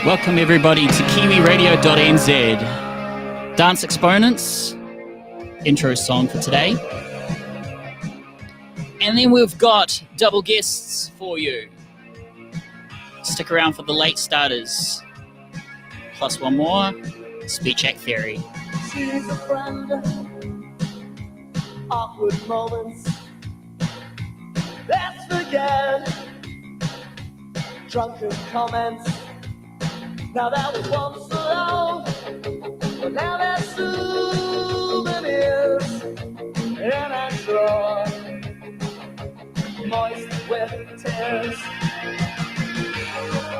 Welcome everybody to kiwiradio.nz. Dance Exponents, intro song for today. And then we've got double guests for you. Stick around for the late starters. Plus one more, Speech Act Theory. She's a friend, awkward moments, let's forget, drunken comments. Now that was once love, but now there's souvenirs in a drawer, moist with tears.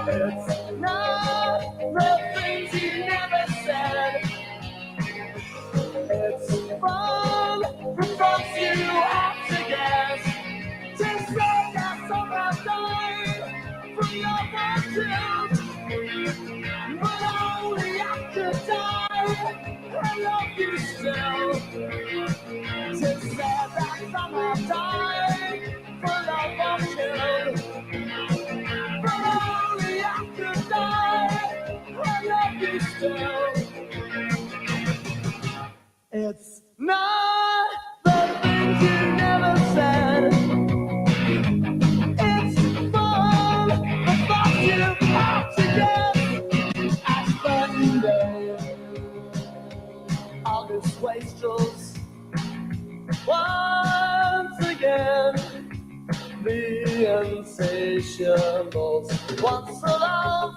It's not the things you never said. It's fun, the thoughts you have to guess. To say that somehow died from your virtue. But only after die, I love you still. To say that somehow died for love of you. But only after die, I love you still. It's not the things you never said. It's fun, the thoughts you have to get. August wastrels once again. The insatiables once alone.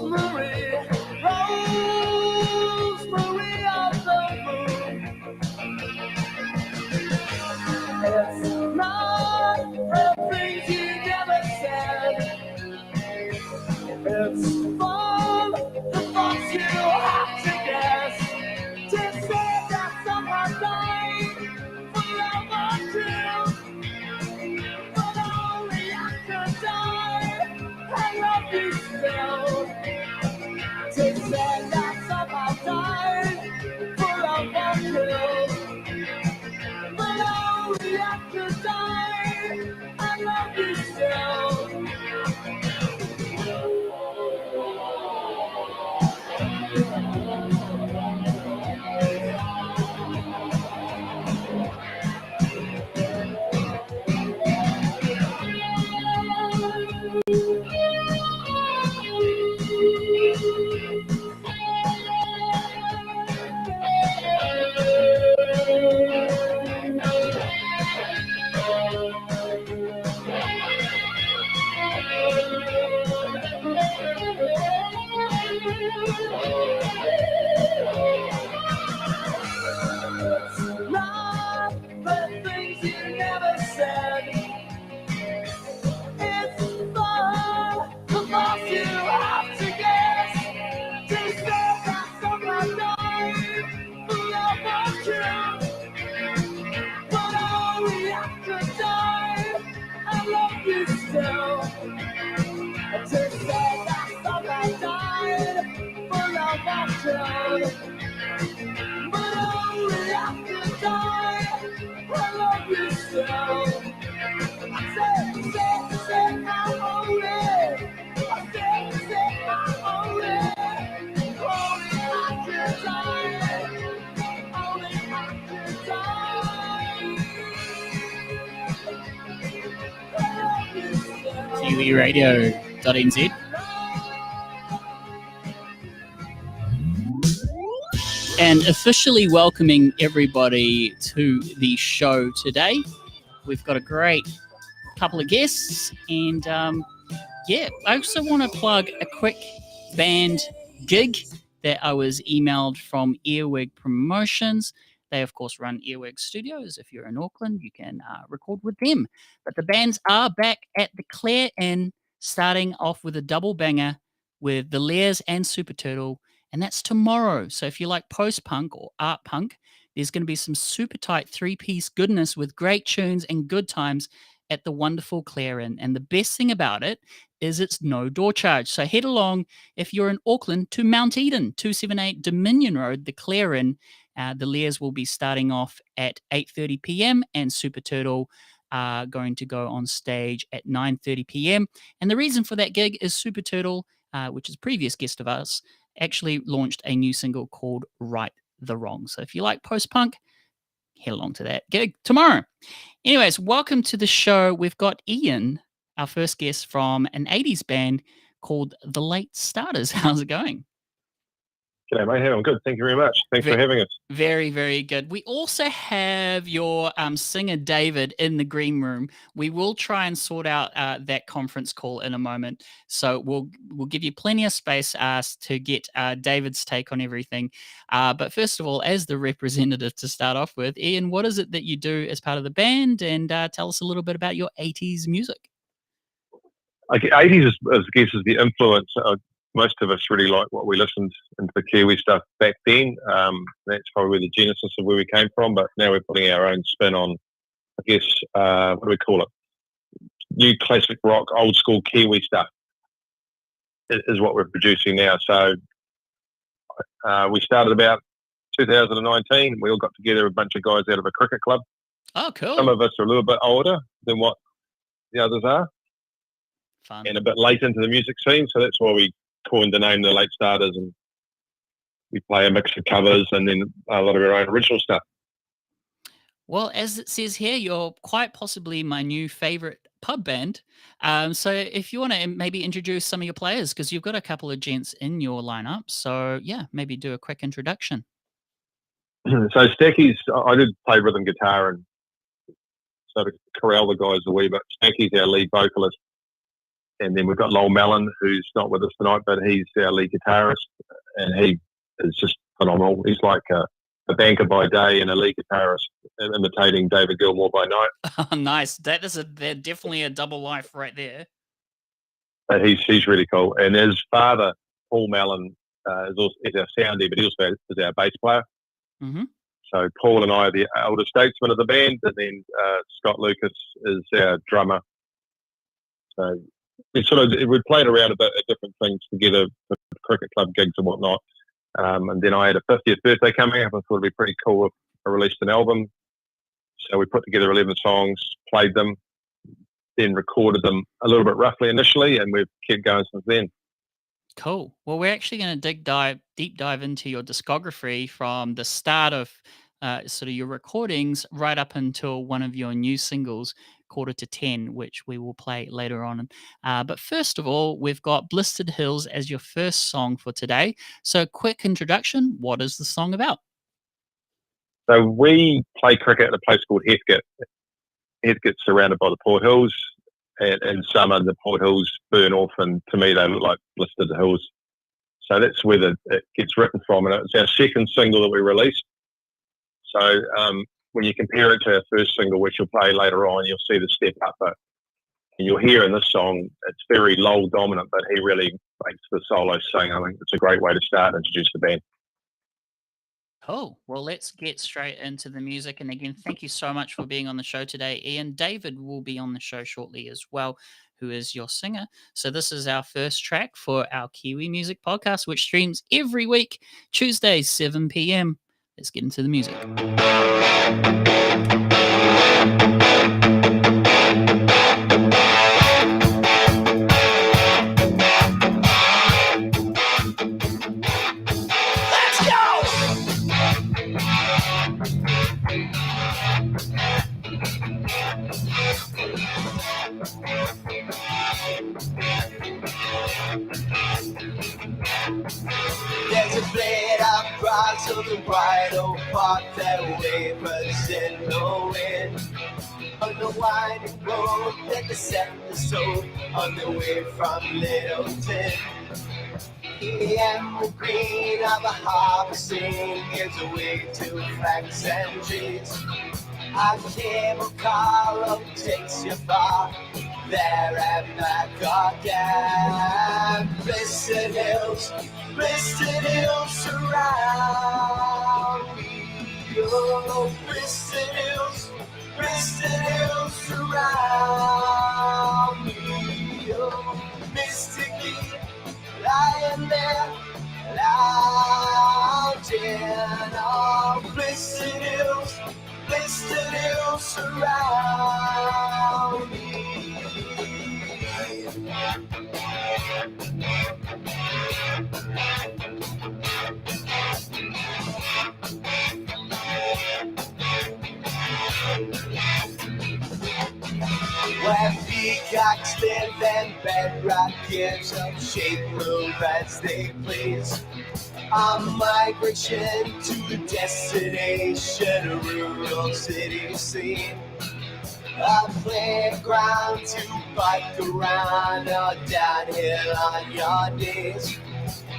Rosemary, Rosemary of the moon. It's not the things you never said. It's fun, the thoughts you have to guess. To say that someone died for love or two. But only after die, I love you still. To say that someone died for love or two. But only after die, I love you still. Not the things you never said. It's fun, the thoughts you have to guess. To say that someone died for love or truth. But only after die, I love you still. To say that someone died for love or truth. But only after die, I love you still. I said, I own it. I said, I own it. Only after die. Only after die. I love you still. kiwiradio.nz. And officially welcoming everybody to the show today. We've got a great couple of guests, and I also want to plug a quick band gig that I was emailed from Earwig Promotions. They, of course, run Earwig Studios. If you're in Auckland, you can record with them. But the bands are back at the Clare Inn, starting off with a double banger with the Lares and Super Turtle, and that's tomorrow. So if you like post-punk or art punk, there's going to be some super tight three-piece goodness with great tunes and good times at the wonderful Clare Inn. And the best thing about it is it's no door charge. So head along, if you're in Auckland, to Mount Eden, 278 Dominion Road, the Clare Inn. The Lares will be starting off at 8:30 p.m. and Super Turtle are going to go on stage at 9:30 p.m. And the reason for that gig is Super Turtle, which is a previous guest of ours, actually launched a new single called Right the Wrong. So if you like post-punk, head along to that gig tomorrow. Anyways, welcome to the show. We've got Ian, our first guest from an 80s band called The Late Starters. How's it going? G'day, mate. I'm good. Thank you very much. Thanks for having us. Very, very good. We also have your singer David in the green room. We will try and sort out that conference call in a moment. So we'll give you plenty of space to get David's take on everything. But first of all, as the representative to start off with, Ian, what is it that you do as part of the band? And tell us a little bit about your 80s music. Okay, 80s I guess is the influence. Most of us really like what we listened into the Kiwi stuff back then. That's probably the genesis of where we came from, but now we're putting our own spin on, I guess, what do we call it? New classic rock, old school Kiwi stuff is what we're producing now. So we started about 2019. We all got together, a bunch of guys out of a cricket club. Oh, cool. Some of us are a little bit older than what the others are. Fun. And a bit late into the music scene, so that's why we coined the name The Late Starters, and we play a mix of covers and then a lot of our own original stuff. Well, as it says here, you're quite possibly my new favorite pub band. So if you want to maybe introduce some of your players, because you've got a couple of gents in your lineup. So yeah, maybe do a quick introduction. So Stacky's, I did play rhythm guitar and sort of corral the guys a wee bit. Stacky's our lead vocalist. And then we've got Lowell Mellon, who's not with us tonight, but he's our lead guitarist, and he is just phenomenal. He's like a banker by day and a lead guitarist, imitating David Gilmour by night. Oh, nice. They're definitely a double life right there. But he's really cool. And his father, Paul Mellon, is our soundy, but he also is our bass player. Mm-hmm. So Paul and I are the elder statesmen of the band, and then Scott Lucas is our drummer. So we played around a bit at different things together for cricket club gigs and whatnot. And then I had a 50th birthday coming up. I thought it'd be pretty cool if I released an album. So we put together 11 songs, played them, then recorded them a little bit roughly initially, and we've kept going since then. Cool. Well, we're actually going to deep dive into your discography from the start of sort of your recordings right up until one of your new singles, Quarter to 10, which we will play later on. But first of all, we've got Blistered Hills as your first song for today. So quick introduction, what is the song about? So we play cricket at a place called Heathcote. Heathcote's surrounded by the Port Hills, and in summer the Port Hills burn off, and to me they look like blistered hills. So that's where it gets written from, and it's our second single that we released. So when you compare it to our first single, which you'll play later on, you'll see the step up. But you'll hear in this song, it's very Lowell dominant, but he really makes the solo sing. I think it's a great way to start and introduce the band. Cool. Well, let's get straight into the music. And again, thank you so much for being on the show today, Ian. David will be on the show shortly as well, who is your singer. So this is our first track for our Kiwi Music Podcast, which streams every week, Tuesdays, 7 p.m. Let's get into the music. There's a blade of grass on the wide oak park that wavers in the wind. On the winding road that descends the soul on the way from Littleton. The emerald green of the harbour scene gives away to flags and trees. A cable car takes you far, there and back again. Blistered hills surround me. Oh, blistered hills surround me. Oh, mystically lying there, lounging. Oh, blistered hills surround Where peacocks live and bedrock gives them shape, move as they please. On migration to destination, a rural city scene. A playground to bike around or downhill on your knees.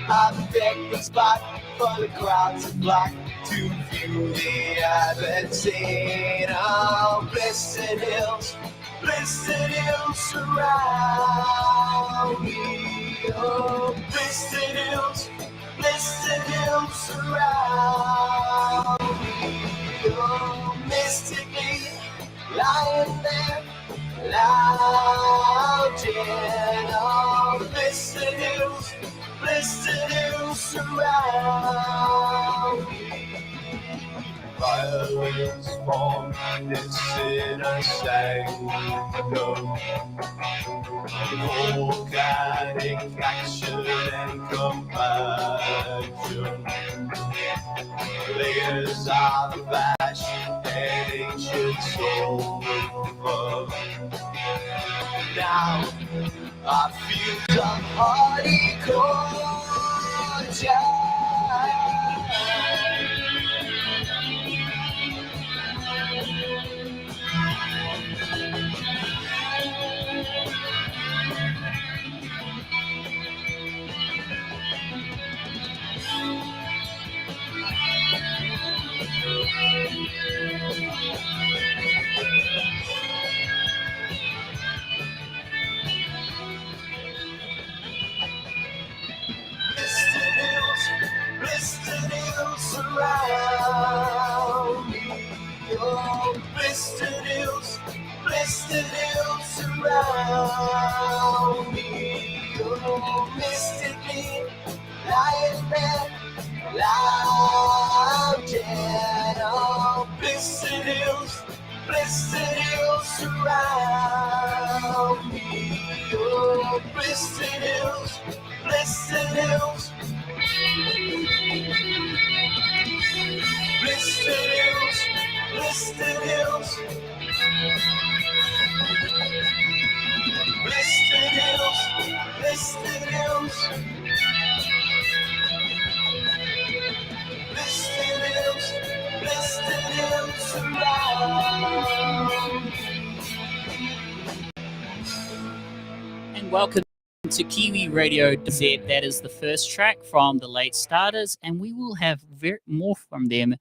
A picnic spot for the crowd to block to view the urban scene. Oh, blistered hills surround me. Oh, blistered hills surround me. Oh, mystically lying there, lounging. Oh, blistered hills surround me. Violins form this inner sanctum, volcanic action and compassion. Layers of ash and ancient sulfur. Now I feel some horticulture. Blistered hills surround me. Oh, blistered hills surround me. Oh, mystically lying there, lounging. Oh, blistered hills surround me. Oh, blistered hills. Blistered hills, blistered hills, blistered hills, blistered hills, blistered hills, blistered hills surround. And welcome to Kiwi Radio Z. That is the first track from the Late Starters, and we will have more from them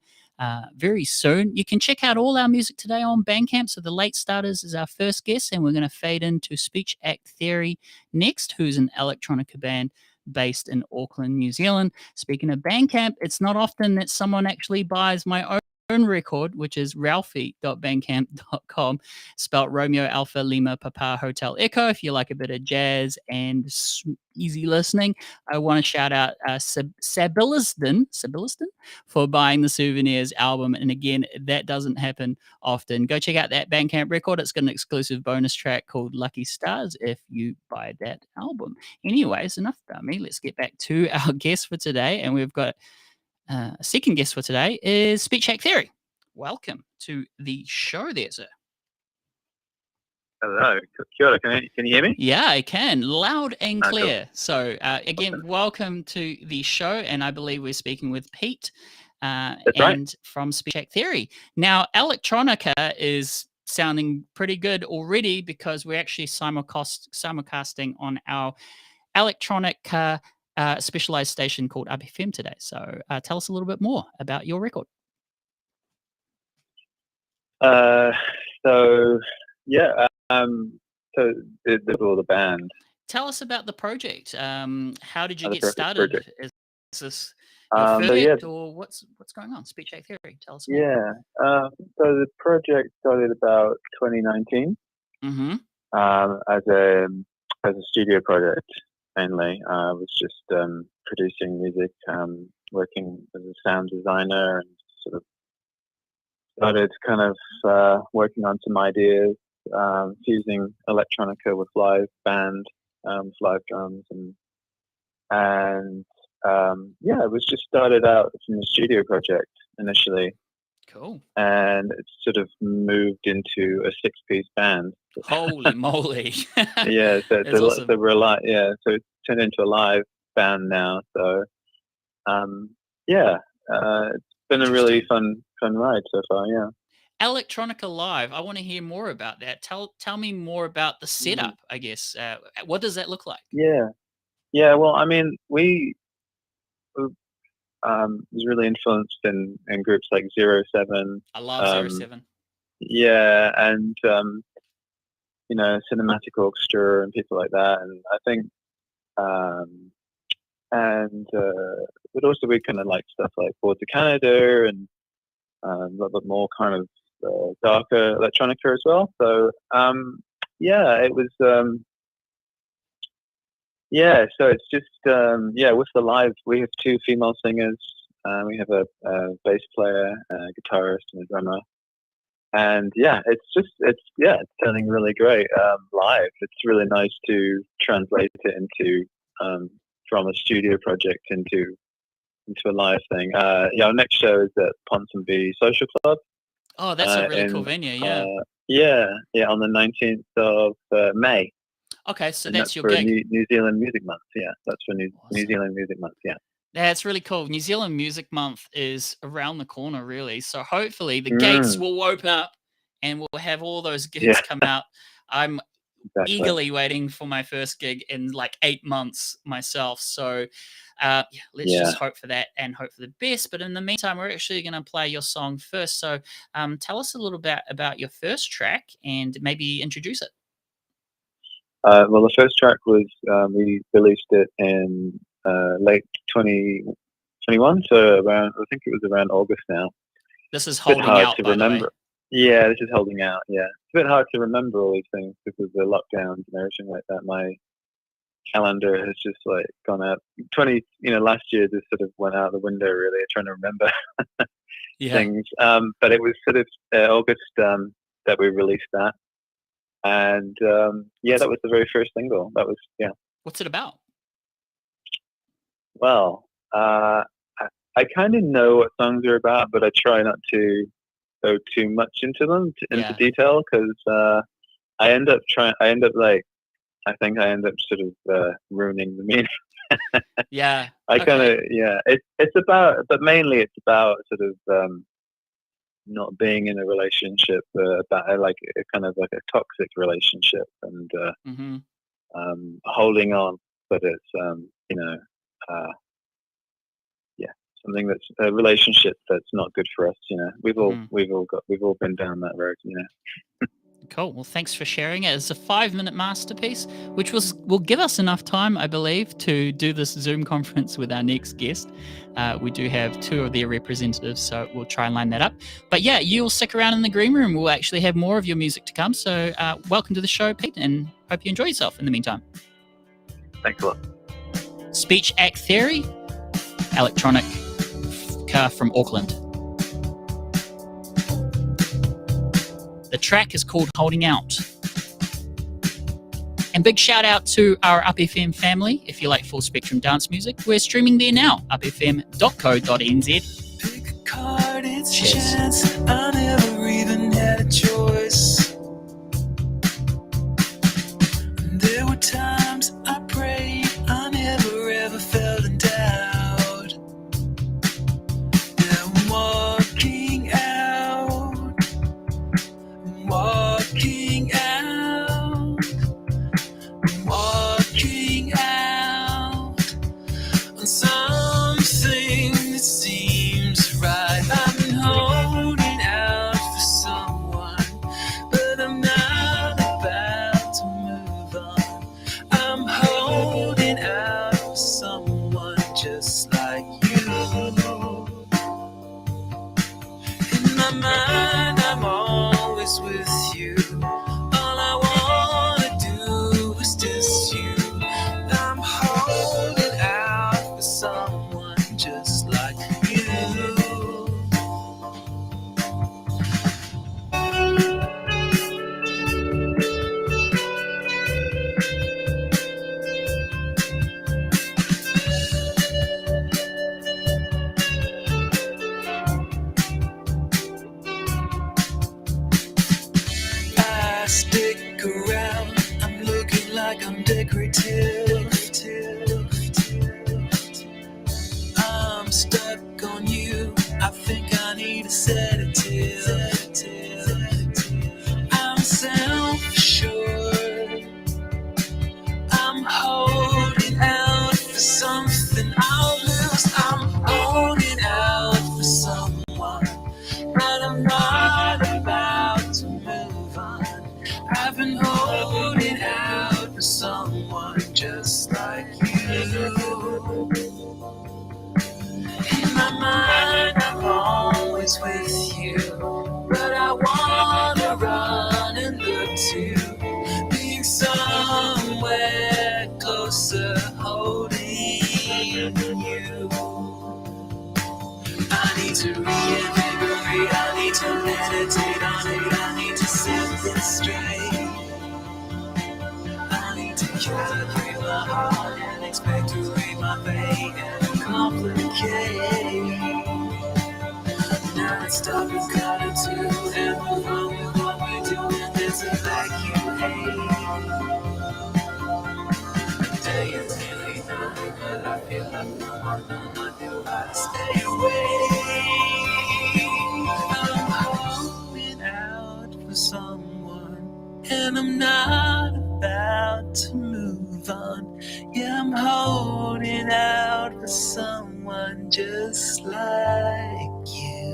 very soon. You can check out all our music today on Bandcamp. So the Late Starters is our first guest, and we're going to fade into Speech Act Theory next, who's an electronica band based in Auckland, New Zealand. Speaking of Bandcamp, it's not often that someone actually buys my own record, which is ralphie.bandcamp.com, spelt Romeo Alpha Lima Papa Hotel Echo. If you like a bit of jazz and easy listening, I want to shout out Sabiliston for buying the Souvenirs album. And again, that doesn't happen often. Go check out that Bandcamp record. It's got an exclusive bonus track called Lucky Stars if you buy that album. Anyways, enough about me. Let's get back to our guest for today. And we've got second guest for today is Speech Act Theory. Welcome to the show there, sir. Hello. Kia ora. Can you hear me? Yeah, I can. Loud and clear. Cool. So again, welcome to the show. And I believe we're speaking with Pete from Speech Act Theory. Now, electronica is sounding pretty good already because we're actually simulcasting on our electronica specialized station called RPFM today. So tell us a little bit more about your record. So the band. Tell us about the project. How did you get started? Project. Is this your first project or what's going on? Speech Act Theory. Tell us more. Yeah. So the project started about 2019 as a studio project mainly. I was just producing music, working as a sound designer, and sort of started kind of working on some ideas, fusing electronica with live band live drums, and it was just started out from a studio project initially. Cool. And it sort of moved into a 6-piece band. Holy moly! Yeah, so it's awesome. so it's turned into a live band now. So, it's been a really fun ride so far. Yeah. Electronica Live. I want to hear more about that. Tell me more about the setup. I guess. What does that look like? Yeah. Well, I mean, we was really influenced in groups like 07. I love 07. Yeah, and Cinematic Orchestra and people like that. And I think, but also we kind of like stuff like Boards of Canada and a little bit more kind of darker electronica as well. So it was. So it's just with the live, we have 2 female singers. We have a bass player, a guitarist, and a drummer. And it's sounding really great live. It's really nice to translate it into from a studio project into a live thing. Our next show is at Ponsonby Social Club. Oh, that's a really cool venue. Yeah. On the 19th of May. Okay, so and that's your for gig. New Zealand Music Month. Yeah, that's for New Zealand Music Month. Yeah. That's really cool. New Zealand Music Month is around the corner, really. So hopefully the gates will open up and we'll have all those gigs come out. I'm eagerly waiting for my first gig in like 8 months myself. So let's just hope for that and hope for the best. But in the meantime, we're actually going to play your song first. So tell us a little bit about your first track and maybe introduce it. Well, the first track was we released it in late 2021, so I think it was around August now. This is Holding Out, by the way. Yeah, this is Holding Out. Yeah, it's a bit hard to remember all these things because of the lockdowns and everything like that. My calendar has just like gone out. Last year just sort of went out the window really, trying to remember things. But it was sort of August that we released that. And that was the very first single. That was What's it about? Well, I kind of know what songs are about, but I try not to go too much into them into detail because I end up sort of ruining the meaning. It's about, but mainly it's about sort of not being in a relationship, about like a kind of like a toxic relationship, and holding on, but it's something that's a relationship that's not good for us. We've all been down that road. Cool. Well, thanks for sharing it. It's a 5-minute masterpiece, which will give us enough time, I believe, to do this Zoom conference with our next guest. We do have 2 of their representatives, so we'll try and line that up. But yeah, you'll stick around in the green room. We'll actually have more of your music to come. So welcome to the show, Pete, and hope you enjoy yourself in the meantime. Thanks a lot. Speech Act Theory, electronic from Auckland. The track is called Holding Out. And big shout out to our Up FM family. If you like full spectrum dance music, we're streaming there now, upfm.co.nz. Pick a card, it's a chance. I never even had a choice. There were times I prayed, I never ever felt in doubt. Now walking out, walking out on something that seems right. I've been holding out for someone, but I'm not about to move on. like I'm decorative. I'm stuck on you. I think I need a sedative. I'm self-assured. I'm holding out for something I'll lose. I'm holding out for someone, but I'm not about to move on. I've been holding out for someone just like you. In my mind, I'm always with you, but I wanna run and look to being somewhere closer, holding you. I need to reinvigorate, I need to meditate on it, I need to set this straight. I need to calibrate my heart and expectorate my fate and complicate. Now let's stop and cut it to and move on with what we're doing. There's a vacuum hate. The day is nearly done, but I feel like no one knew how to stay away. I'm holding out for someone, and I'm not about to move on. Yeah, I'm holding out for someone just like you.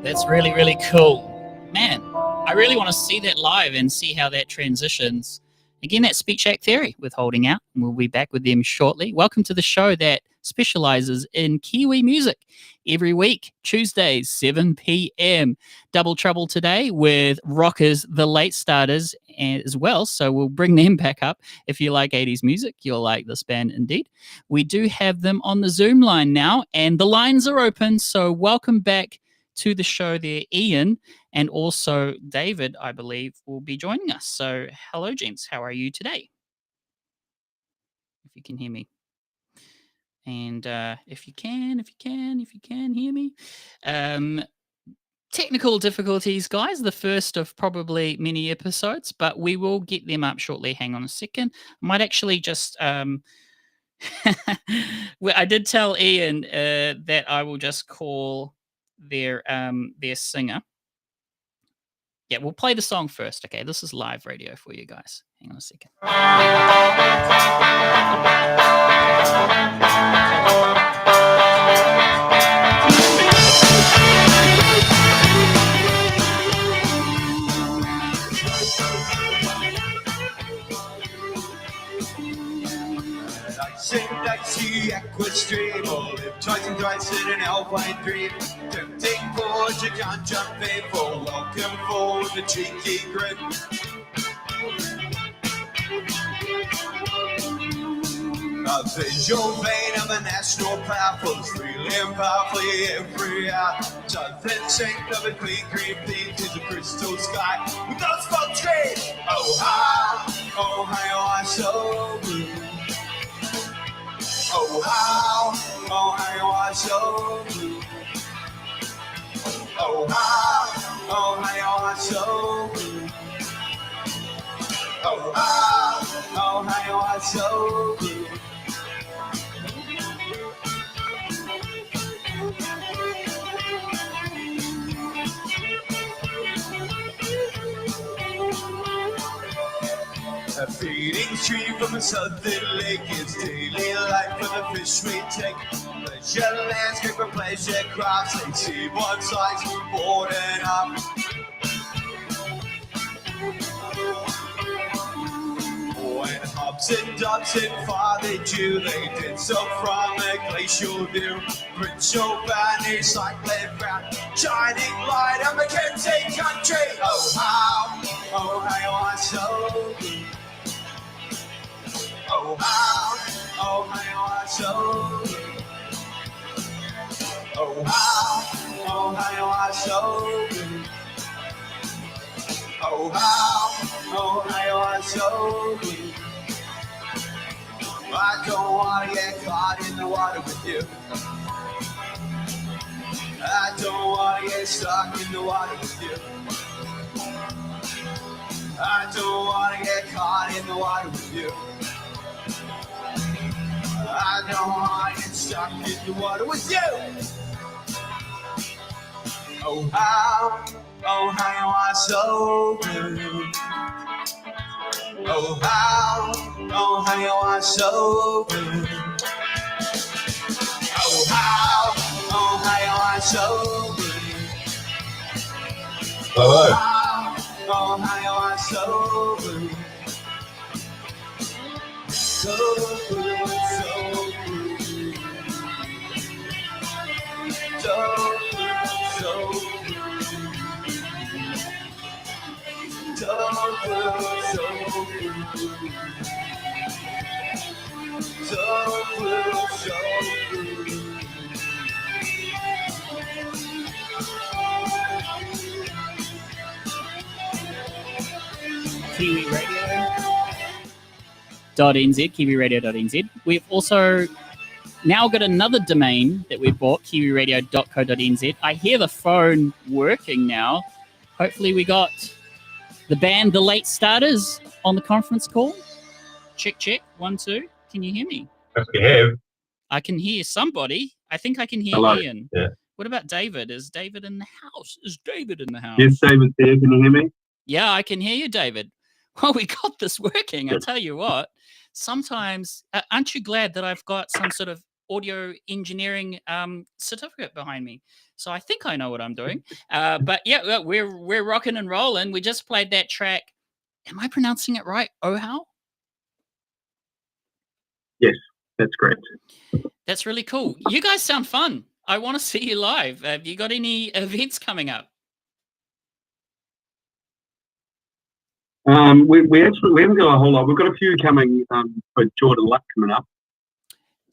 That's really, really cool. Man, I really want to see that live and see how that transitions. Again, that's Speech Act Theory with Holding Out, and we'll be back with them shortly. Welcome to the show that specializes in Kiwi music every week, Tuesdays, 7 p.m. Double trouble today with Rockers, the Late Starters as well, so we'll bring them back up. If you like 80s music, you'll like this band indeed. We do have them on the Zoom line now, and the lines are open, so welcome back to the show there, Ian, and also David, I believe, will be joining us. So hello, gents. How are you today? If you can hear me. And if you can hear me. Technical difficulties, guys. The first of probably many episodes, but we will get them up shortly. Hang on a second. I might actually just... well, I did tell Ian that I will just call their singer. Yeah, we'll play the song first. Okay, this is live radio for you guys. Hang on a second. Dicey equestrial, live twice and twice in an alpine dream. Tempting forge, you can't jump faithful. Welcome for the cheeky grin. A visual vein of a national power flows freely and powerfully every hour. Something shaped of a clean green theme to the crystal sky with no smoke trees. Oh how I so blue. Oh how I so blue. Oh how I so blue. Oh how I so blue. A feeding stream from a southern lake is daily life for the fish we take. Pleasure landscape and pleasure crops, they see one size boarding up. When hops and doves and far they did so from a glacial view. Provincial banners like lead brown, shining light on Mackenzie country. Oh how I so blue. Oh how I so blue. Oh how I so blue. Oh how I so blue. I don't wanna get caught in the water with you. I don't wanna get stuck in the water with you. I don't wanna get caught in the water with you. I don't wanna get stuck in the water with you. Oh how I so blue. Oh how I so blue. Oh how I so blue. Hello. Oh how I so blue. So blue, so blue. So blue, so blue. So blue, so blue. So blue, so blue. KiwiRadio.nz, KiwiRadio.nz. We've also now got another domain that we've bought, KiwiRadio.co.nz. I hear the phone working now. Hopefully we got the band The Late Starters on the conference call. Check, check. 1, 2. Can you hear me? We have. I can hear somebody. I think I can hear Hello. Ian. Yeah. What about David? Is David in the house? Is David in the house? Yes, David's here. Can you hear me? Yeah, I can hear you, David. Well, we got this working. I tell you what, sometimes, aren't you glad that I've got some sort of audio engineering certificate behind me? So I think I know what I'm doing. But yeah, we're rocking and rolling. We just played that track. Am I pronouncing it right? Ohau? Yes, that's correct. That's really cool. You guys sound fun. I want to see you live. Have you got any events coming up? We haven't got a whole lot. We've got a few coming for Jordan Luck coming up.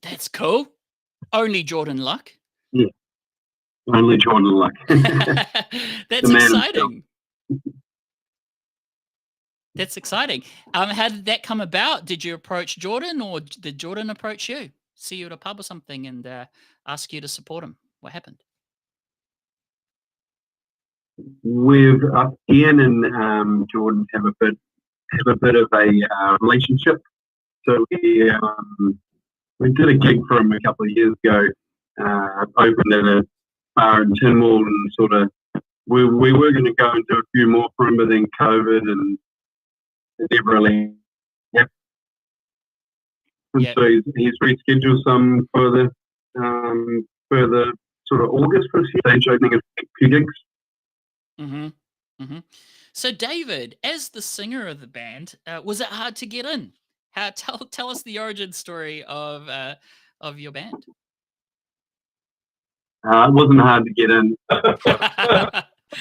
That's cool. Only Jordan Luck. Yeah, only Jordan Luck. That's exciting. That's exciting. How did that come about? Did you approach Jordan, or did Jordan approach you? See you at a pub or something and ask you to support him? What happened? We've Ian and Jordan have a bit of a relationship. So we did a gig for him a couple of years ago. Opened at a bar in Tynwald, and sort of we were going to go and do a few more for him, but then COVID and it never really happened. And so he's rescheduled some for the sort of August for this year. He's opening a few gigs. Mm-hmm. Mm-hmm. So, David, as the singer of the band, was it hard to get in? Tell us the origin story of your band. It wasn't hard to get in.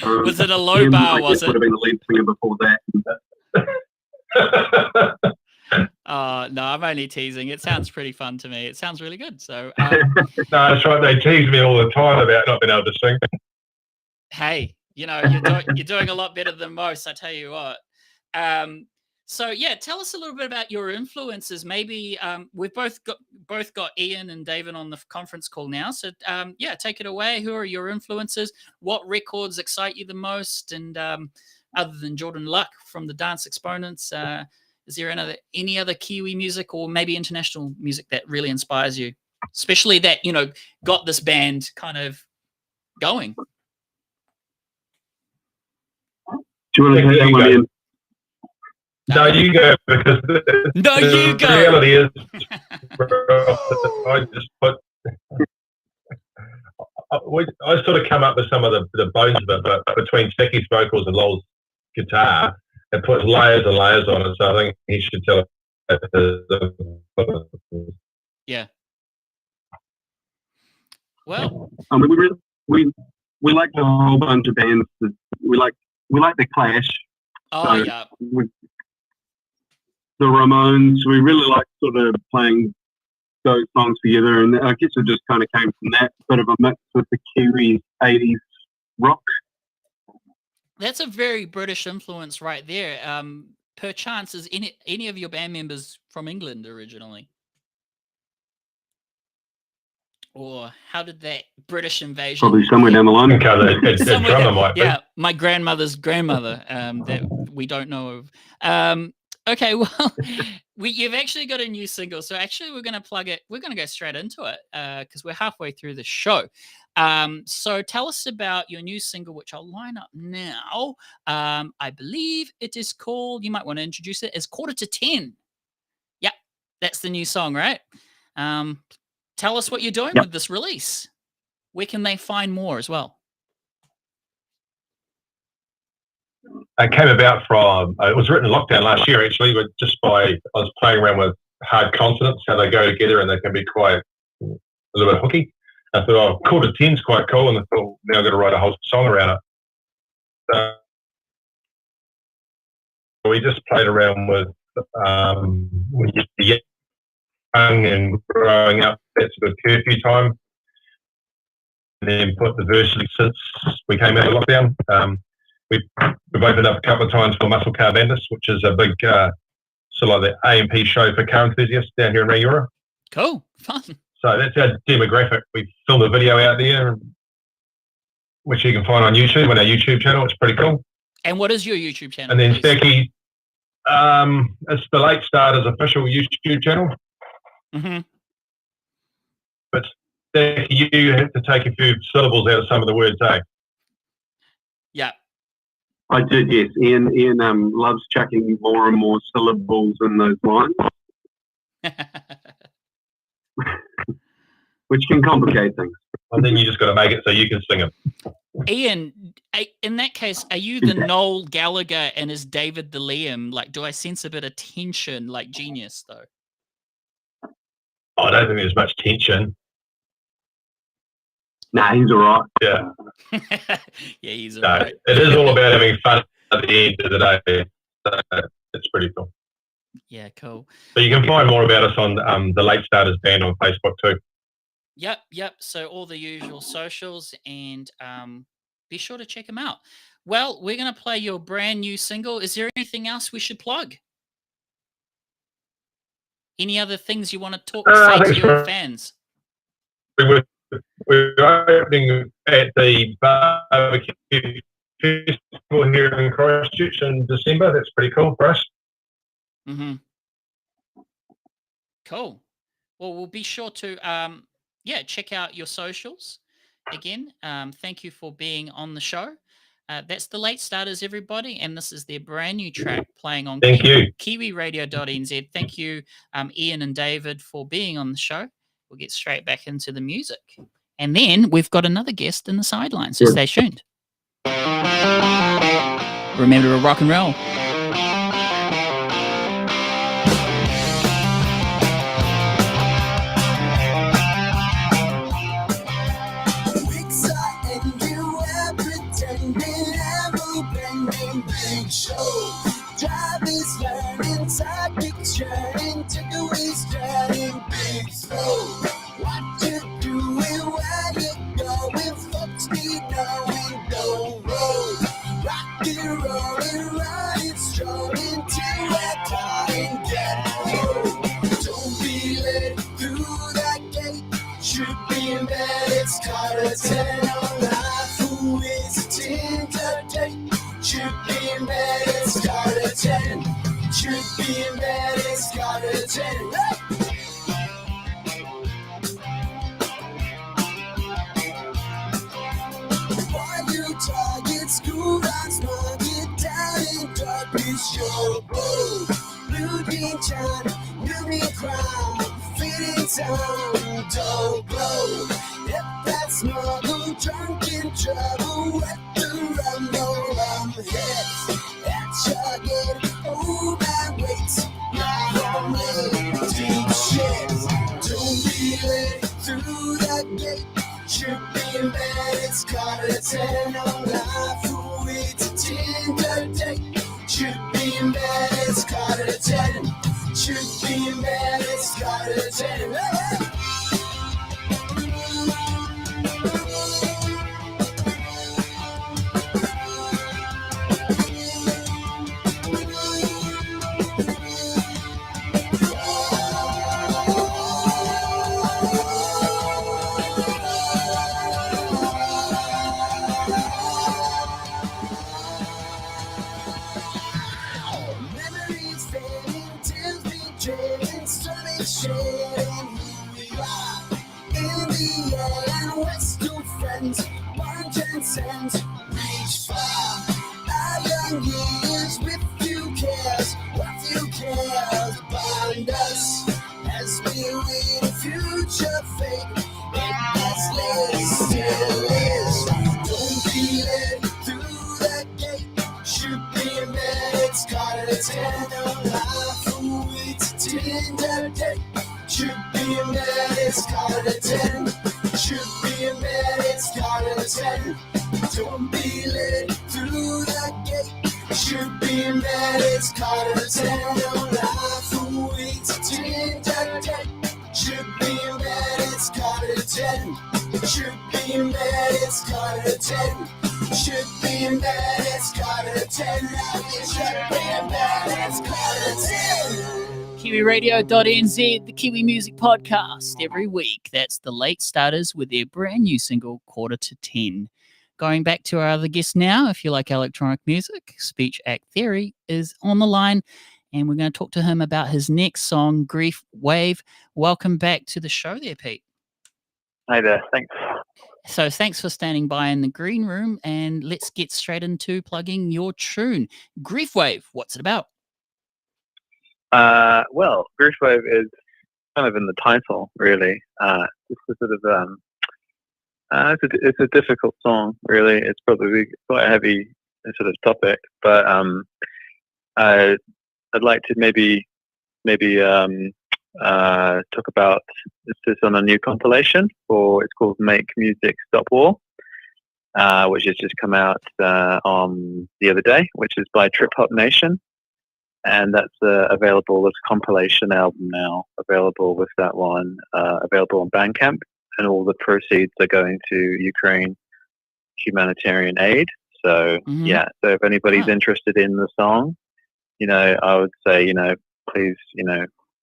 Was it a low bar? Was it? Would have been the lead singer before that. No, I'm only teasing. It sounds pretty fun to me. It sounds really good. So, no, that's right. They tease me all the time about not being able to sing. Hey, you're doing a lot better than most. I tell you what. So yeah, tell us a little bit about your influences. Maybe we've both got Ian and David on the conference call now. So yeah, take it away. Who are your influences? What records excite you the most? And other than Jordan Luck from the Dance Exponents, is there any other Kiwi music or maybe international music that really inspires you, especially that got this band kind of going? Do you want to take that one in? No, you go, because the reality is, I just put. I sort of come up with some of the bones of it, but between Sticky's vocals and Lol's guitar, it puts layers and layers on it. So I think he should tell it. Yeah. Well, I mean, we like a whole bunch of bands. We like the Clash. Oh so yeah. The Ramones. We really like sort of playing those songs together, and I guess it just kind of came from that bit of a mix with the Kiwi 80s rock. That's a very British influence right there. Perchance, is any of your band members from England originally? Or how did that British invasion? Probably somewhere down the line. Yeah, my grandmother's grandmother that we don't know of. Okay, well, you've actually got a new single. So actually, we're going to plug it. We're going to go straight into it because we're halfway through the show. So tell us about your new single, which I'll line up now. I believe it is called, you might want to introduce it, as Quarter to 10. Yeah, that's the new song, right? Tell us what you're doing with this release. Where can they find more as well? It came about from, it was written in lockdown last year, actually, but I was playing around with hard consonants, how they go together, and they can be quite a little bit hooky. I thought, Quarter 10's quite cool, and I thought, now I've got to write a whole song around it. So we just played around with young and growing up. That's a good curfew time. And then put the verse since we came out of lockdown. We've opened up a couple of times for Muscle Car Bandits, which is a big sort of like the A&P show for car enthusiasts down here in Rangiora. Cool, fun. So that's our demographic. We filmed a video out there, which you can find on YouTube, on our YouTube channel. It's pretty cool. And what is your YouTube channel? And then Becky, it's the Late Starters official YouTube channel. Mm-hmm. But Becky, you have to take a few syllables out of some of the words, eh? Yeah. I did, yes. Ian loves chucking more and more syllables in those lines. Which can complicate things. And then you just got to make it so you can sing it. Ian, in that case, are you the Noel Gallagher and is David the Liam? Like, do I sense a bit of tension like Genius, though? I don't think there's much tension. Nah, he's all right. Yeah. Yeah, he's all right. It is all about having fun at the end of the day. So it's pretty cool. Yeah, cool. So you can find more about us on the Late Starters band on Facebook too. Yep. So all the usual socials, and be sure to check them out. Well, we're going to play your brand new single. Is there anything else we should plug? Any other things you want to say to your fans? We're opening at the Barbecue Festival here in Christchurch in December. That's pretty cool for us. Mm-hmm. Cool. Well, we'll be sure to check out your socials. Again, thank you for being on the show. That's the Late Starters, everybody, and this is their brand new track playing on KiwiRadio.nz. Thank you, Ian and David, for being on the show. We'll get straight back into the music. And then we've got another guest in the sidelines, so stay tuned. Remember to rock and roll. Drive is learning, tactics shining. going running strong until we're dying. Get home. Don't be late through that gate. Should be in bed, it's quarter 10 on life. Who is a Tinder date? Should be in bed, it's quarter 10. Should be in bed, it's quarter 10. While you target school runs, mark it down in dark is your bow. Blue jean China, new me crown, fitting town, don't blow. If that's smuggle, drunk in trouble, wet the rumble, heads. That's chugging, oh man, wait, now I'm late, deep shit. Don't be late through that gate. Should be in bed, it's quarter 10 on life. Who it's a Tinder date? Should be in bed, it's quarter 10. Should be in bed, it's quarter 10. Hey! Memories fading, tears betraying, stomach sharing who we are. In the air and we're still friends, one transcends, reach far. Our young years with few cares, what few cares bind us as we wait a future fate. It has laid, still is. Don't be led through that gate. Should be in bed, it's quarter 10 on life. Who it's a Tinder date? Should be in bed, it's quarter 10. Should be in bed, it's quarter 10. Don't be led through that gate. Should be in bed, it's quarter 10 on life. Who it's a Tinder date? Should be in bed, it's quarter 10. Should be in bed, it's quarter 10. Should be in bed, it's quarter 10. Now you should be in bed, it's quarter 10. KiwiRadio.nz, the Kiwi Music Podcast. Every week, that's the Late Starters with their brand new single, Quarter to 10. Going back to our other guest now, if you like electronic music, Speech Act Theory is on the line, and we're going to talk to him about his next song, Grief Wave. Welcome back to the show there, Pete. Hi there, thanks. So thanks for standing by in the green room, and let's get straight into plugging your tune. Grief Wave, what's it about? Well, Grief Wave is kind of in the title, really. It's a sort of it's a difficult song, really. It's probably quite a heavy sort of topic, but I'd like to maybe talk about this is on a new compilation it's called Make Music Stop War, which has just come out on the other day, which is by Trip Hop Nation. And that's available as compilation album now, available with that one, available on Bandcamp, and all the proceeds are going to Ukraine humanitarian aid. So yeah, so if anybody's interested in the song, I would say, please,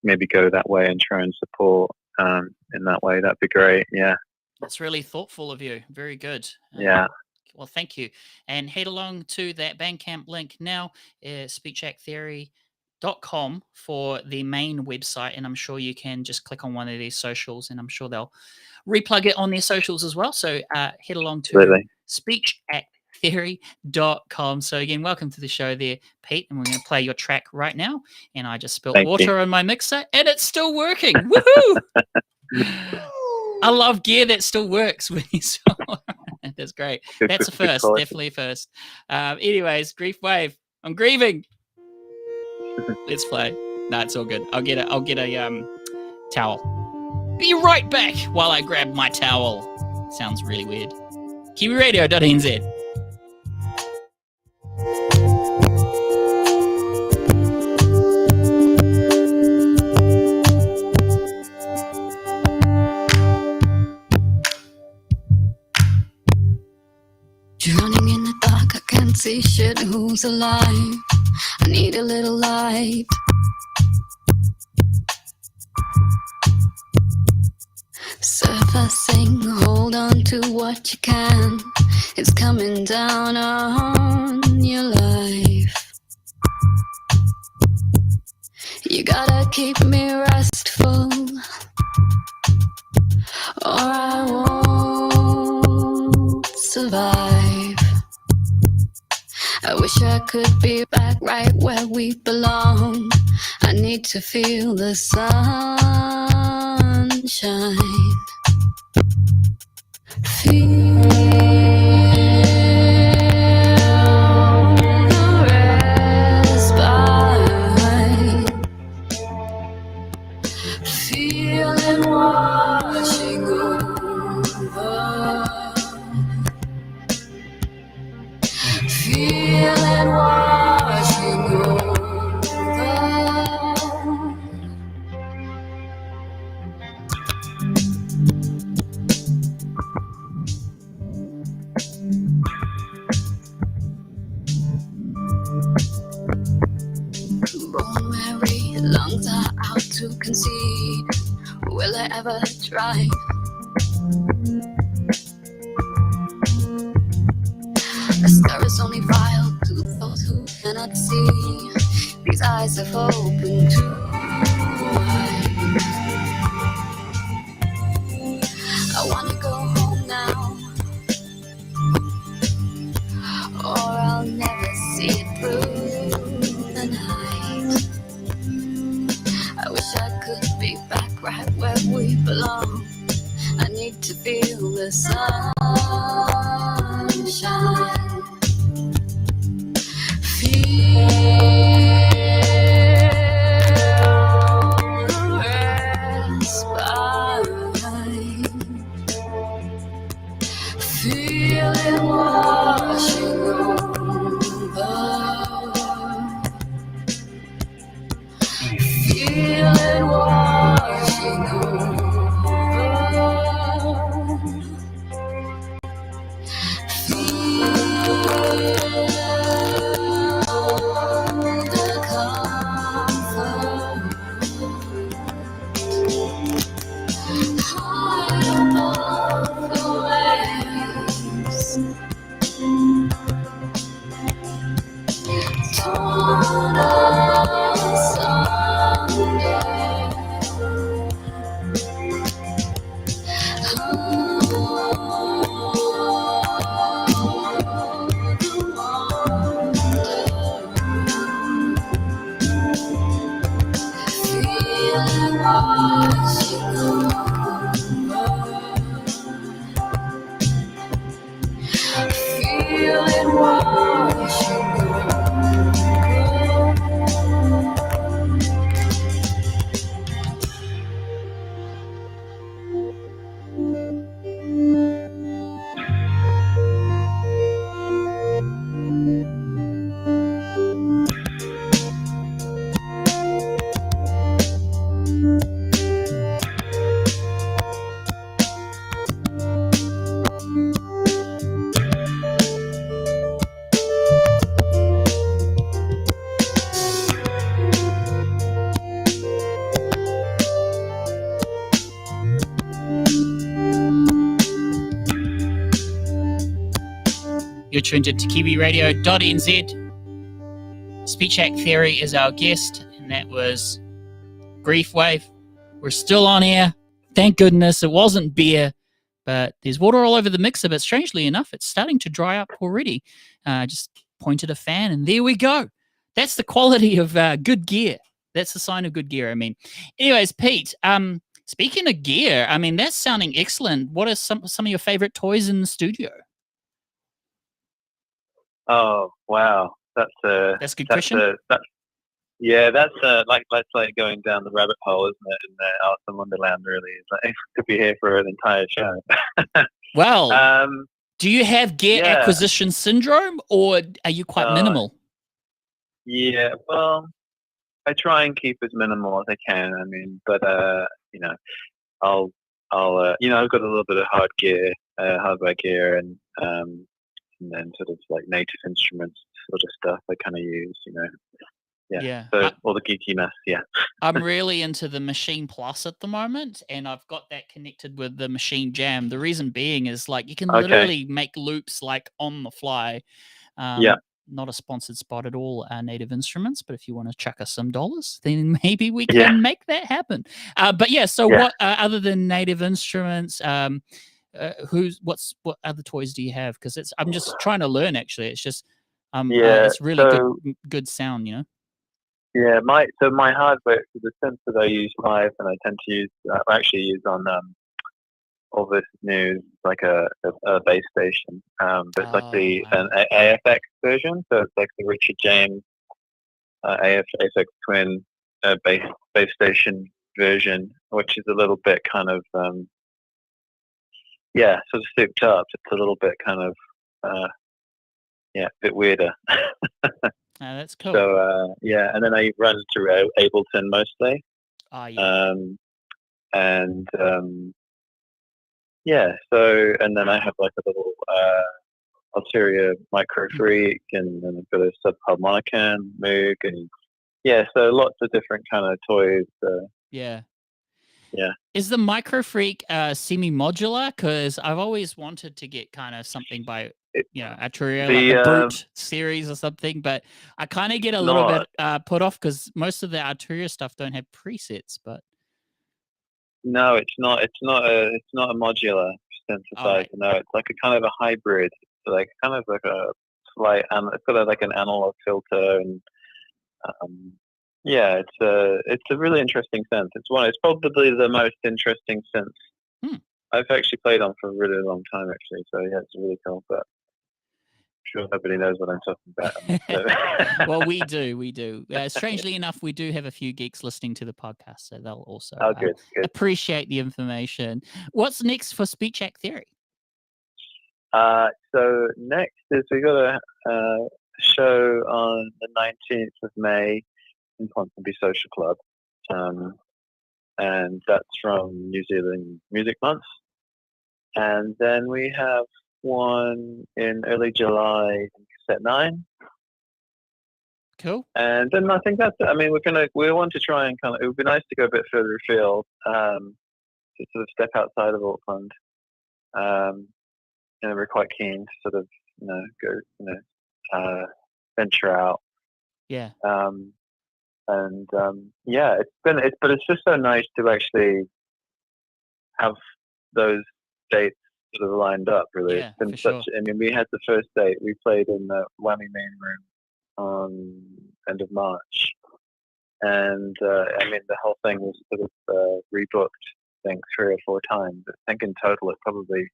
maybe go that way and try and support in that way. That'd be great. Yeah. That's really thoughtful of you. Very good. Yeah. Well, thank you. And head along to that Bandcamp link now, speechacttheory.com for the main website. And I'm sure you can just click on one of these socials, and I'm sure they'll replug it on their socials as well. So head along to speechacttheory.com. So again, welcome to the show there, Pete. And we're going to play your track right now. And I just spilled water on my mixer, and it's still working. Woohoo! I love gear that still works when you saw. That's great. That's a first, definitely a first. Anyways, Grief Wave. I'm grieving. Let's play. No, it's all good. I'll get a towel. Be right back while I grab my towel. Sounds really weird. KiwiRadio.nz. Drowning in the dark, I can't see shit. Who's comes alive. I need a little light. Surfacing, hold on to what you can. It's coming down on your life. You gotta keep me restful, or I won't survive. I wish I could be back right where we belong. I need to feel the sunshine. Feel the respite. Feel it washing over. Feel it washing over. Born weary, lungs are out to concede. Will I ever try? A star is only vile to those who cannot see. These eyes have opened too wide. I wanna go home now, or I'll never see it through the night. I wish I could be back right where we belong. I need to feel the sunshine. Feel the respite. Feel it washing over. Feel it washing over. The comfort high above the waves, torn asunder. You're tuned into kiwiradio.nz. Speech Act Theory is our guest, and that was Grief Wave. We're still on air. Thank goodness it wasn't beer, but there's water all over the mixer, but strangely enough, it's starting to dry up already. Just pointed a fan, and there we go. That's the quality of good gear. That's the sign of good gear, I mean. Anyways, Pete, speaking of gear, I mean, that's sounding excellent. What are some of your favorite toys in the studio? Oh wow, that's a good question. That's like going down the rabbit hole, isn't it? In Alice in Wonderland, really. It's like, could be here for an entire show. Well, do you have gear acquisition syndrome, or are you quite minimal? Yeah, well, I try and keep as minimal as I can. I mean, but I've got a little bit of hardware gear, and then sort of like native instruments sort of stuff I kind of use, Yeah. So all the geekiness, I'm really into the Machine Plus at the moment, and I've got that connected with the Machine Jam. The reason being is like you can literally make loops like on the fly. Not a sponsored spot at all, Native Instruments, but if you want to chuck us some dollars, then maybe we can make that happen. So what other than Native Instruments, what other toys do you have? Because I'm just trying to learn. Actually, it's just it's really good sound, Yeah, my hardware, the synth that I use live, and I tend to use, I actually use on all this news like a bass station, but it's like an AFX version, so it's like the Richard James AFX Twin bass station version, which is a little bit kind of sort of souped up. It's a little bit kind of a bit weirder. That's cool. So and then I run through Ableton mostly. So and then I have like a little ulterior micro freak, and then I've got a subharmonica, Moog, and so lots of different kind of toys. Is the micro freak semi-modular? Because I've always wanted to get kind of something by Arturia, like the Brute series or something, but I kind of get a little bit put off because most of the Arturia stuff don't have presets. But no, it's not. It's not a modular synthesizer. Right. No, it's like a kind of a hybrid, like kind of like a slight, it's got like an analog filter, and it's a really interesting synth. It's probably the most interesting synth I've actually played on for a really long time, actually. So it's really cool, but sure nobody knows what I'm talking about. Well, we do. Strangely enough, we do have a few geeks listening to the podcast, so they'll also good. appreciate the information. What's next for Speech Act Theory? So next is we got a show on the 19th of May in Ponsonby Social Club, and that's from New Zealand Music Month. And then we have one in early July, Set 9. Cool. And then I think that's it. I mean, we want to try and it would be nice to go a bit further afield, to sort of step outside of Auckland. We're quite keen to sort of, go, venture out. Yeah. It's just so nice to actually have those dates sort of lined up, really. Yeah, it's been sure. I mean, we had the first date, we played in the Whammy Main Room on end of March, and the whole thing was sort of rebooked, I think 3 or 4 times. I think in total it probably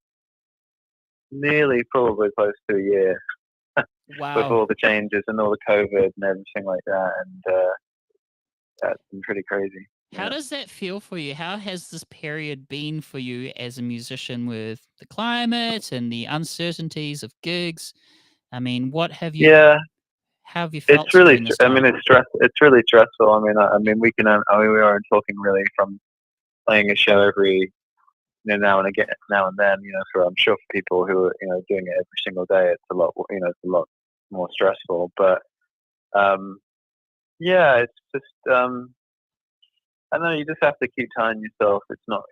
close to a year. Wow. With all the changes and all the COVID and everything like that, and that's been pretty crazy. How does that feel for you? How has this period been for you as a musician with the climate and the uncertainties of gigs? I mean, what have you? Yeah. How have you felt? It's really. I mean, it's really stressful. I mean, we are talking really from playing a show every, now and then. For I'm sure for people who are doing it every single day, it's a lot. It's a lot more stressful. But it's just. I know you just have to keep telling yourself it's not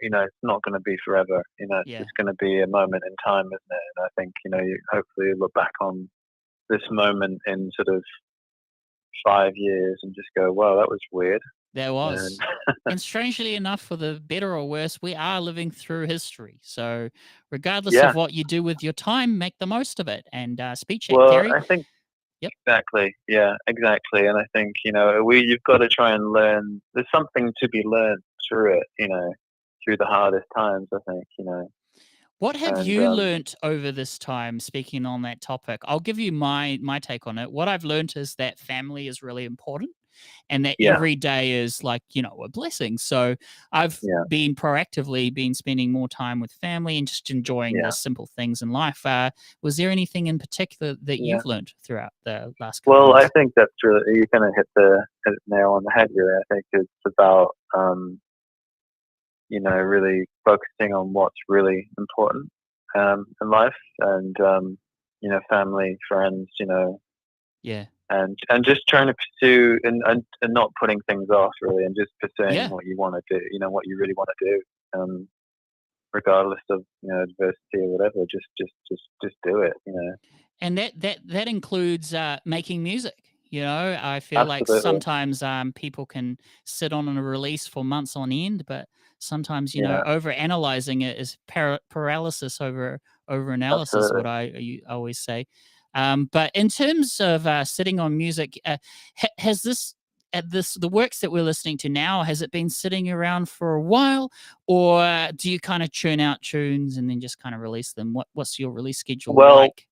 going to be forever. It's just going to be a moment in time, isn't it? And I think you hopefully look back on this moment in sort of 5 years and just go, "Wow, that was weird." There was, and strangely enough, for the better or worse, we are living through history. So, regardless of what you do with your time, make the most of it. And Speech Act Theory. I think. Yep. Exactly. Yeah, exactly. And I think, you've got to try and learn. There's something to be learned through it, through the hardest times, I think, What have you learnt over this time, speaking on that topic? I'll give you my take on it. What I've learnt is that family is really important, and that every day is like, a blessing. So I've been proactively spending more time with family and just enjoying the simple things in life. Was there anything in particular that you've learned throughout the last couple of years? I think that's really, you kind of hit the nail on the head really. I think it's about, really focusing on what's really important in life, and, family, friends, Yeah. And just trying to pursue and not putting things off really, and just pursuing what you want to do, what you really want to do, regardless of adversity or whatever. Just do it, And that includes making music. I feel Absolutely. like sometimes people can sit on a release for months on end, but sometimes over analyzing it is paralysis over analysis. Absolutely. What I always say. But in terms of sitting on music, has the works that we're listening to now, has it been sitting around for a while, or do you kind of churn out tunes and then just kind of release them? What's your release schedule like?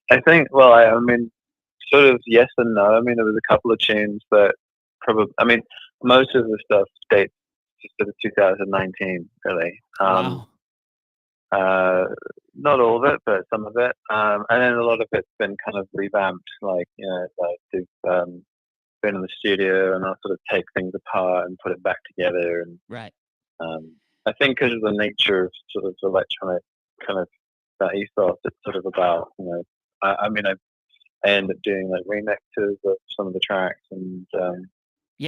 I think, I mean, sort of yes and no. I mean, there was a couple of tunes that probably, I mean, most of the stuff dates to sort of 2019, really. Wow. Not all of it, but some of it. And then a lot of it's been kind of revamped, like they've been in the studio and I'll sort of take things apart and put it back together. And right. I think because of the nature of sort of electronic kind of that ethos, it's sort of about, I end up doing like remixes of some of the tracks, and I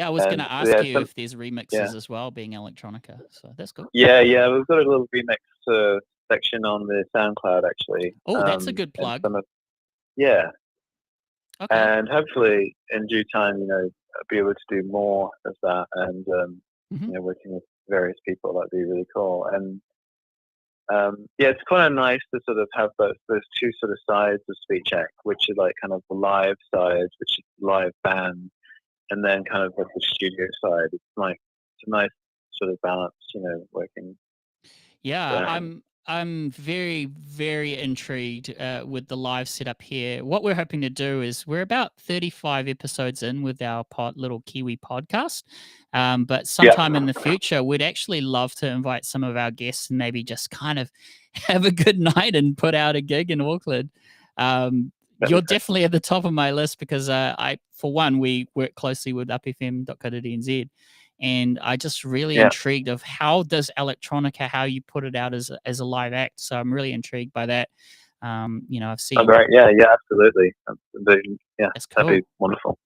was going to ask you if there's remixes as well, being electronica. So that's cool. Yeah, we've got a little remix section on the SoundCloud actually. Oh, that's a good plug. Okay. And hopefully in due time, I'll be able to do more of that, and working with various people, that'd be really cool. And it's kind of nice to sort of have those two sort of sides of Speech Act, which is like kind of the live side, which is live band, and then kind of like the studio side. It's a nice sort of balance, working. Yeah, I'm very, very intrigued with the live setup here. What we're hoping to do is we're about 35 episodes in with our little Kiwi podcast. But sometime in the future, we'd actually love to invite some of our guests and maybe just kind of have a good night and put out a gig in Auckland. You're definitely at the top of my list because for one, we work closely with upfm.co.nz. And I just really intrigued of how does electronica, how you put it out as a live act. So I'm really intrigued by that. I've seen. Oh, great. Yeah, absolutely. Yeah, that's cool. That'd be wonderful.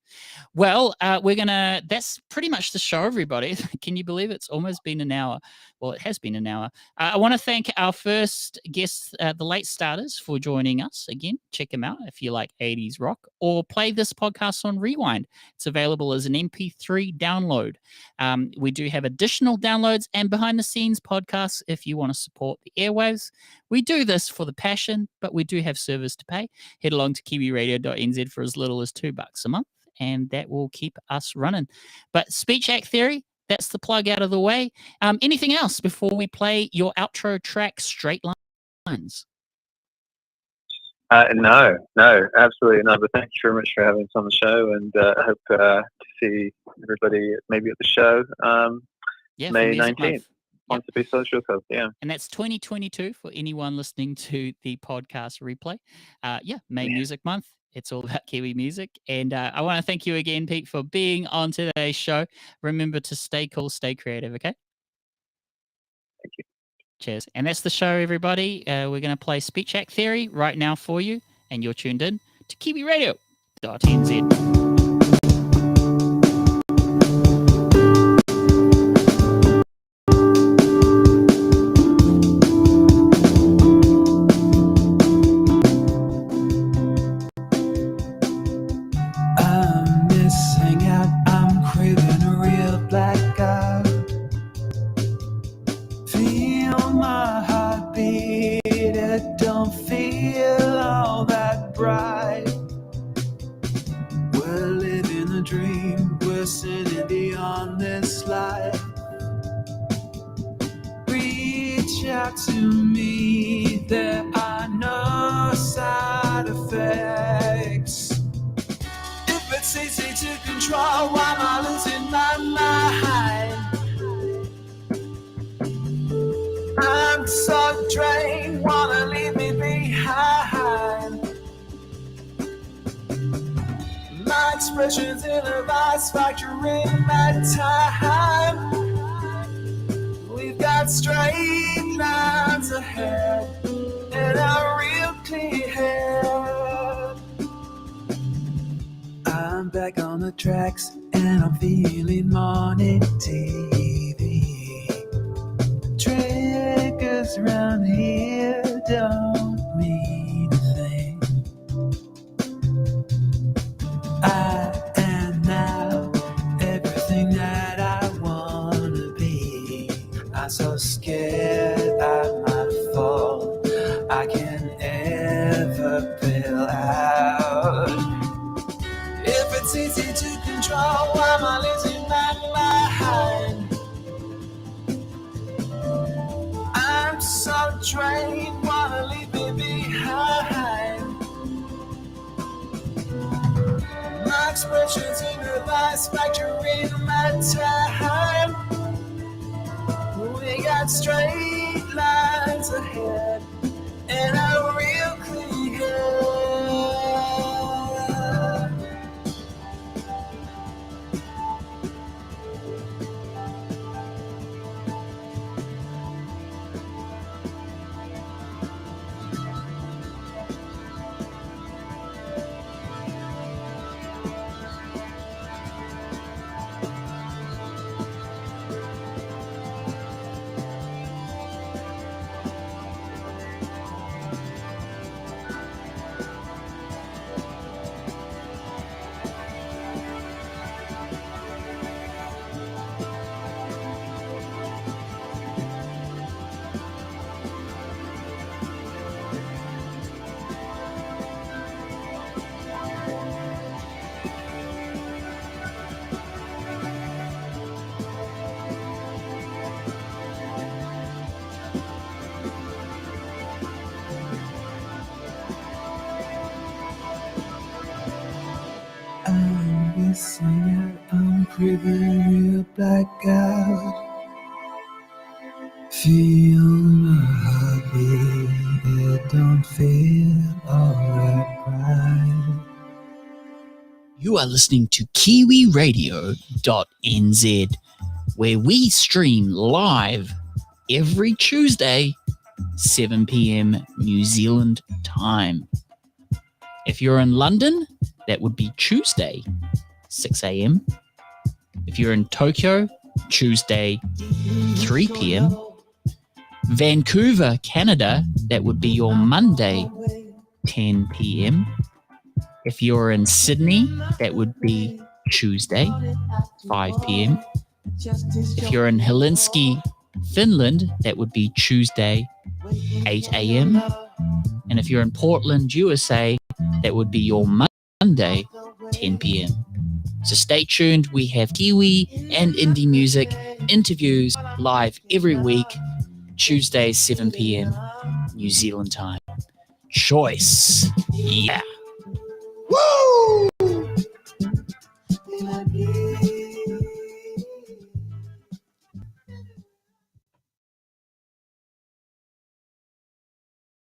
Well, that's pretty much the show, everybody. Can you believe it's almost been an hour? Well, it has been an hour. I want to thank our first guests, the Late Starters, for joining us. Again, check them out if you like 80s rock, or play this podcast on Rewind. It's available as an MP3 download. We do have additional downloads and behind-the-scenes podcasts if you want to support the airwaves. We do this for the passion, but we do have service to pay. Head along to kiwiradio.nz for as little as $2 a month, and that will keep us running. But Speech Act Theory, that's the plug out of the way. Anything else before we play your outro track, Straight Lines? No, absolutely not. But thank you very much for having us on the show, and I hope to see everybody maybe at the show May 19th. Want to be social club, and that's 2022 for anyone listening to the podcast replay. May Music Month. It's all about Kiwi music. And I want to thank you again, Pete, for being on today's show. Remember to stay cool, stay creative, okay? Thank you. Cheers. And that's the show, everybody. We're going to play Speech Act Theory right now for you, and you're tuned in to kiwiradio.nz. To me, there are no side effects. If it's easy to control, why am I losing my mind? I'm so drained, wanna leave me behind. My expressions in a vice factoring that time. We've got straight lines ahead and a real clear head. I'm back on the tracks and I'm feeling morning TV. Triggers around here don't mean a thing. I am now everything that I wanna be. I'm so scared I might fall. I can ever bail out. If it's easy to control, why am I losing my mind? I'm so drained, wanna leave me behind. My expressions in your lies factoring my time. We got straight lines ahead and a real clear. I'm missing out on real blackout. Feel my heartbeat, it don't feel alright, right? You are listening to KiwiRadio.nz, where we stream live every Tuesday, 7 p.m. New Zealand time. If you're in London, that would be Tuesday, 6 a.m. If you're in Tokyo, Tuesday, 3 p.m. Vancouver, Canada, that would be your Monday, 10 p.m. If you're in Sydney, that would be Tuesday, 5 p.m. If you're in Helsinki, Finland, that would be Tuesday, 8 a.m. And if you're in Portland, USA, that would be your Monday, 10 p.m. So stay tuned. We have Kiwi and indie music interviews live every week, Tuesday, 7 p.m. New Zealand time. Choice. Yeah. Woo!